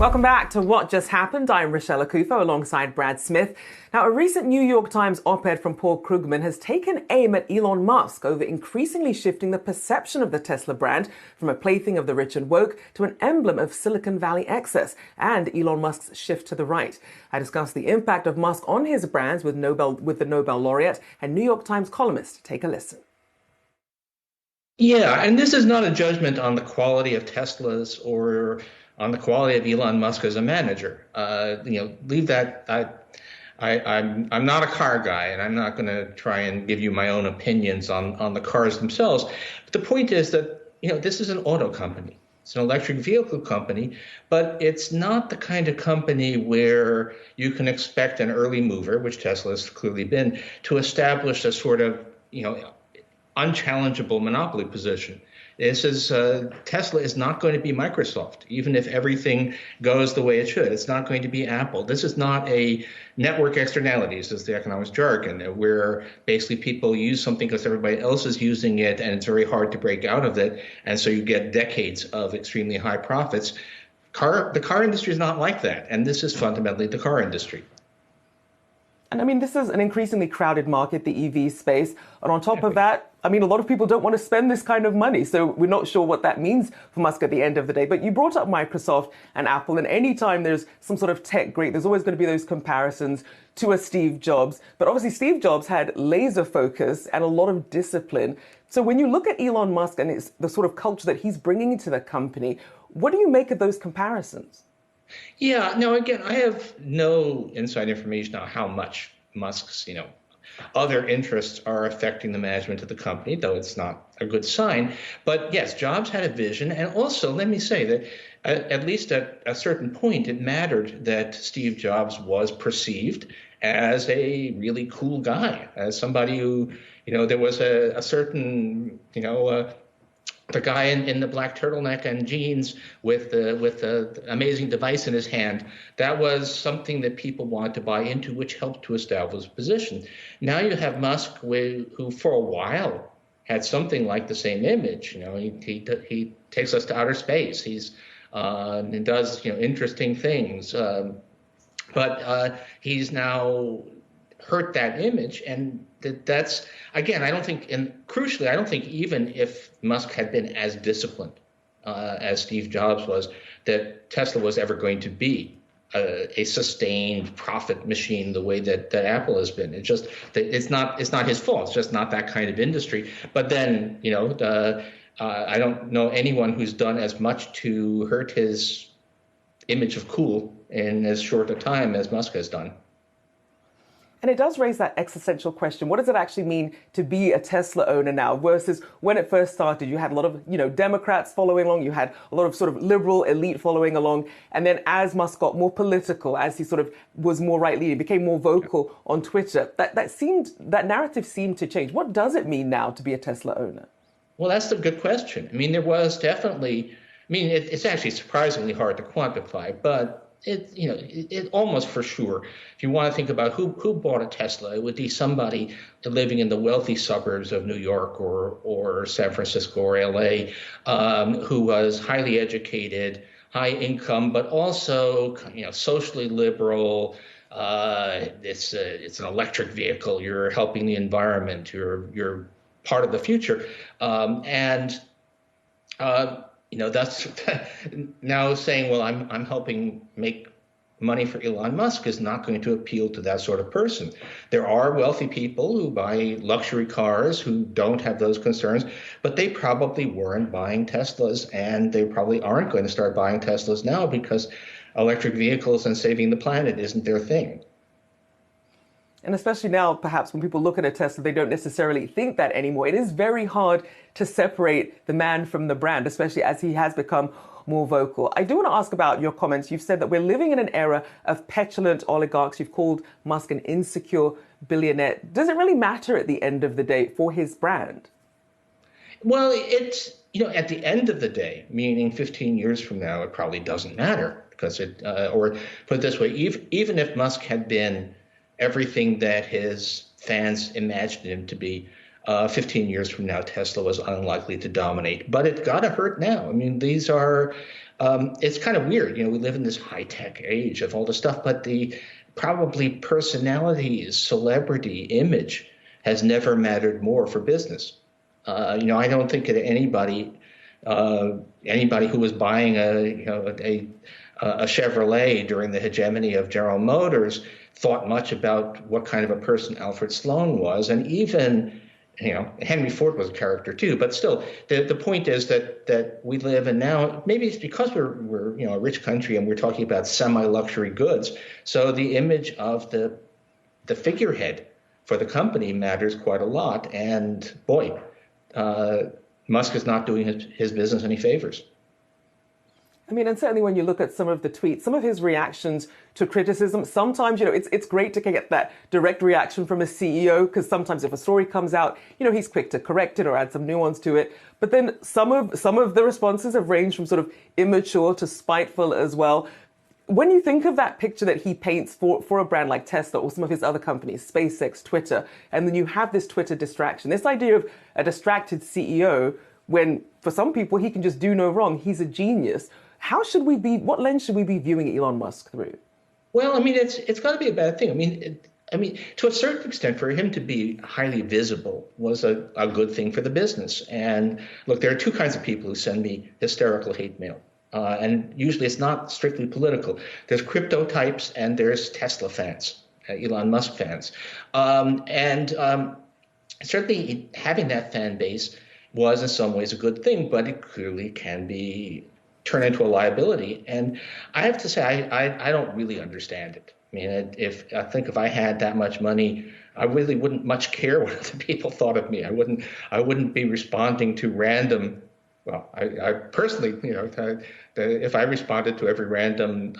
Welcome back to What Just Happened. I'm Rochelle Akufo alongside Brad Smith. Now, a recent New York Times op-ed from Paul Krugman has taken aim at Elon Musk over increasingly shifting the perception of the Tesla brand from a plaything of the rich and woke to an emblem of Silicon Valley excess and Elon Musk's shift to the right. I discussed the impact of Musk on his brands with the Nobel laureate and New York Times columnist. Take a listen. Yeah, and this is not a judgment on the quality of Teslas or on the quality of Elon Musk as a manager. Leave that. I'm not a car guy, and I'm not going to try and give you my own opinions on the cars themselves. But the point is that this is an auto company. It's an electric vehicle company, but it's not the kind of company where you can expect an early mover, which Tesla has clearly been, to establish a sort of unchallengeable monopoly position. Tesla is not going to be Microsoft, even if everything goes the way it should. It's not going to be Apple. This is not a network externalities, as the economics jargon, where basically people use something because everybody else is using it, and it's very hard to break out of it. And so you get decades of extremely high profits. The car industry is not like that, and this is fundamentally the car industry. And I mean, this is an increasingly crowded market, the EV space. And on top of that, I mean, a lot of people don't want to spend this kind of money. So we're not sure what that means for Musk at the end of the day. But you brought up Microsoft and Apple. And anytime there's some sort of tech great, there's always going to be those comparisons to a Steve Jobs. But obviously, Steve Jobs had laser focus and a lot of discipline. So when you look at Elon Musk and the sort of culture that he's bringing into the company, what do you make of those comparisons? Yeah, no, again, I have no inside information on how much Musk's, other interests are affecting the management of the company, though it's not a good sign. But yes, Jobs had a vision. And also, let me say that at least at a certain point, it mattered that Steve Jobs was perceived as a really cool guy, as somebody who, there was a certain, the guy in the black turtleneck and jeans with the amazing device in his hand, that was something that people wanted to buy into, which helped to establish a position. Now you have Musk, who for a while had something like the same image. He takes us to outer space. He does interesting things, but he's now hurt that image, and that's, again, I don't think, and crucially, I don't think even if Musk had been as disciplined as Steve Jobs was, that Tesla was ever going to be a sustained profit machine the way that Apple has been. It's just that it's not his fault. It's just not that kind of industry. But then, I don't know anyone who's done as much to hurt his image of cool in as short a time as Musk has done. And it does raise that existential question. What does it actually mean to be a Tesla owner now versus when it first started? You had a lot of, Democrats following along. You had a lot of sort of liberal elite following along. And then as Musk got more political, as he sort of was more right-leaning, became more vocal on Twitter, that narrative seemed to change. What does it mean now to be a Tesla owner? Well, that's a good question. I mean, there was definitely, it's actually surprisingly hard to quantify, but it almost for sure, if you want to think about who bought a Tesla, it would be somebody living in the wealthy suburbs of New York or San Francisco or LA, who was highly educated, high income, but also socially liberal. It's an electric vehicle. You're helping the environment. You're part of the future, that's now saying, well, I'm helping make money for Elon Musk is not going to appeal to that sort of person. There are wealthy people who buy luxury cars who don't have those concerns, but they probably weren't buying Teslas, and they probably aren't going to start buying Teslas now because electric vehicles and saving the planet isn't their thing. And especially now, perhaps when people look at a Tesla, they don't necessarily think that anymore. It is very hard to separate the man from the brand, especially as he has become more vocal. I do want to ask about your comments. You've said that we're living in an era of petulant oligarchs. You've called Musk an insecure billionaire. Does it really matter at the end of the day for his brand? Well, it's, at the end of the day, meaning 15 years from now, it probably doesn't matter because or put it this way, even if Musk had been everything that his fans imagined him to be, 15 years from now, Tesla was unlikely to dominate. But it got to hurt now. I mean, these are it's kind of weird. We live in this high-tech age of all this stuff, but the probably personality, celebrity, image has never mattered more for business. I don't think that anybody who was buying a Chevrolet during the hegemony of General Motors thought much about what kind of a person Alfred Sloan was, and even Henry Ford was a character too. But still, the point is that we live, and now maybe it's because we're a rich country and we're talking about semi-luxury goods, so the image of the figurehead for the company matters quite a lot. And boy, Musk is not doing his business any favors. I mean, and certainly when you look at some of the tweets, some of his reactions to criticism, sometimes, it's great to get that direct reaction from a CEO, because sometimes if a story comes out, he's quick to correct it or add some nuance to it. But then some of the responses have ranged from sort of immature to spiteful as well. When you think of that picture that he paints for a brand like Tesla or some of his other companies, SpaceX, Twitter, and then you have this Twitter distraction, this idea of a distracted CEO, when for some people he can just do no wrong, he's a genius. What lens should we be viewing Elon Musk through? Well, I mean, it's got to be a bad thing. I mean, to a certain extent, for him to be highly visible was a good thing for the business. And look, there are two kinds of people who send me hysterical hate mail. And usually it's not strictly political. There's crypto types and there's Tesla fans, Elon Musk fans. Certainly having that fan base was in some ways a good thing, but it clearly can turn into a liability. And I have to say, I don't really understand it. I mean, if I had that much money, I really wouldn't much care what other people thought of me. I wouldn't be responding to random. Well, I personally, if I responded to every random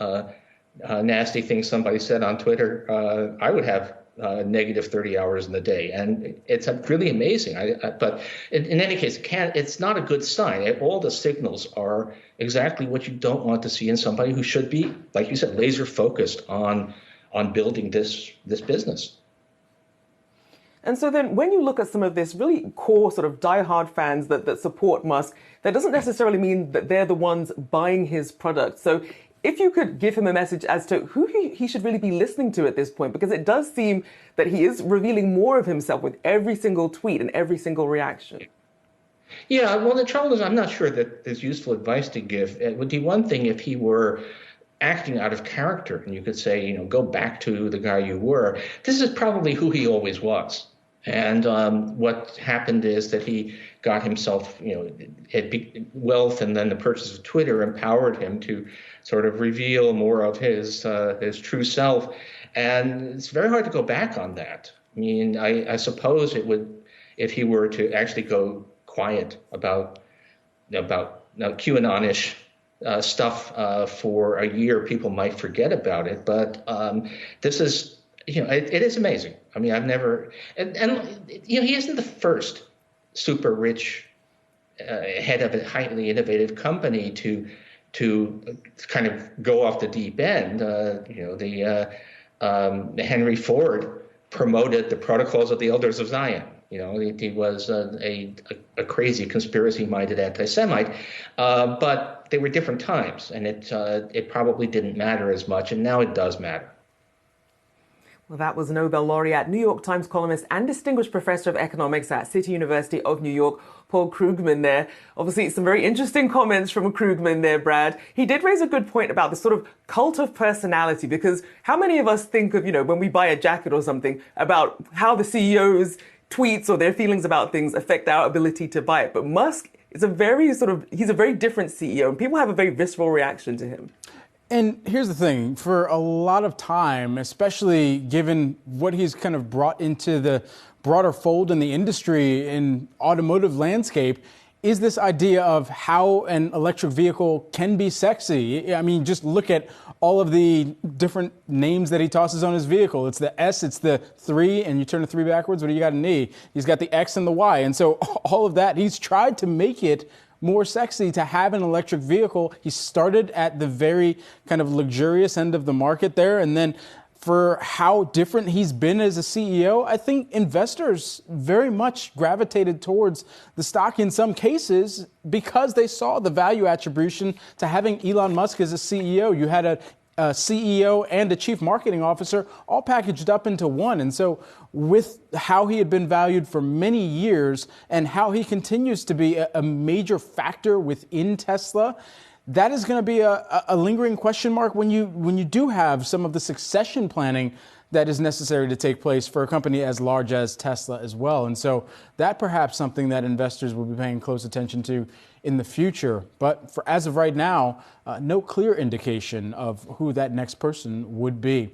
nasty thing somebody said on Twitter, I would have negative 30 hours in the day. And it's really amazing. But in any case, it's not a good sign. All the signals are exactly what you don't want to see in somebody who should be, like you said, laser focused on building this business. And so then when you look at some of this really core sort of diehard fans that support Musk, that doesn't necessarily mean that they're the ones buying his product. So if you could give him a message as to who he should really be listening to at this point, because it does seem that he is revealing more of himself with every single tweet and every single reaction. Yeah, well, the trouble is I'm not sure that there's useful advice to give. It would be one thing if he were acting out of character and you could say, go back to the guy you were. This is probably who he always was. And what happened is that he got himself, wealth, and then the purchase of Twitter empowered him to sort of reveal more of his true self. And it's very hard to go back on that. I mean, I suppose it would, if he were to actually go quiet about QAnon-ish stuff for a year, people might forget about it. But this is, it is amazing. I mean, I've never, and he isn't the first super rich head of a highly innovative company to kind of go off the deep end. Henry Ford promoted the Protocols of the Elders of Zion. He was a crazy conspiracy-minded anti-Semite, but they were different times, and it probably didn't matter as much, and now it does matter. Well, that was Nobel laureate, New York Times columnist, and distinguished professor of economics at City University of New York, Paul Krugman there. Obviously, some very interesting comments from Krugman there, Brad. He did raise a good point about the sort of cult of personality, because how many of us think of, when we buy a jacket or something, about how the CEO's tweets or their feelings about things affect our ability to buy it? But Musk is he's a very different CEO, and people have a very visceral reaction to him. And here's the thing, for a lot of time, especially given what he's kind of brought into the broader fold in the industry in automotive landscape, is this idea of how an electric vehicle can be sexy. I mean, just look at all of the different names that he tosses on his vehicle. It's the S, it's the 3, and you turn the 3 backwards, what do you got an E? He's got the X and the Y. And so all of that, he's tried to make it more sexy to have an electric vehicle. He started at the very kind of luxurious end of the market there, and then for how different he's been as a CEO, I think investors very much gravitated towards the stock in some cases because they saw the value attribution to having Elon Musk as a CEO. You had a CEO and a chief marketing officer all packaged up into one. And so with how he had been valued for many years and how he continues to be a major factor within Tesla, that is going to be a lingering question mark when you do have some of the succession planning that is necessary to take place for a company as large as Tesla as well. And so that perhaps something that investors will be paying close attention to in the future. But for as of right now, no clear indication of who that next person would be.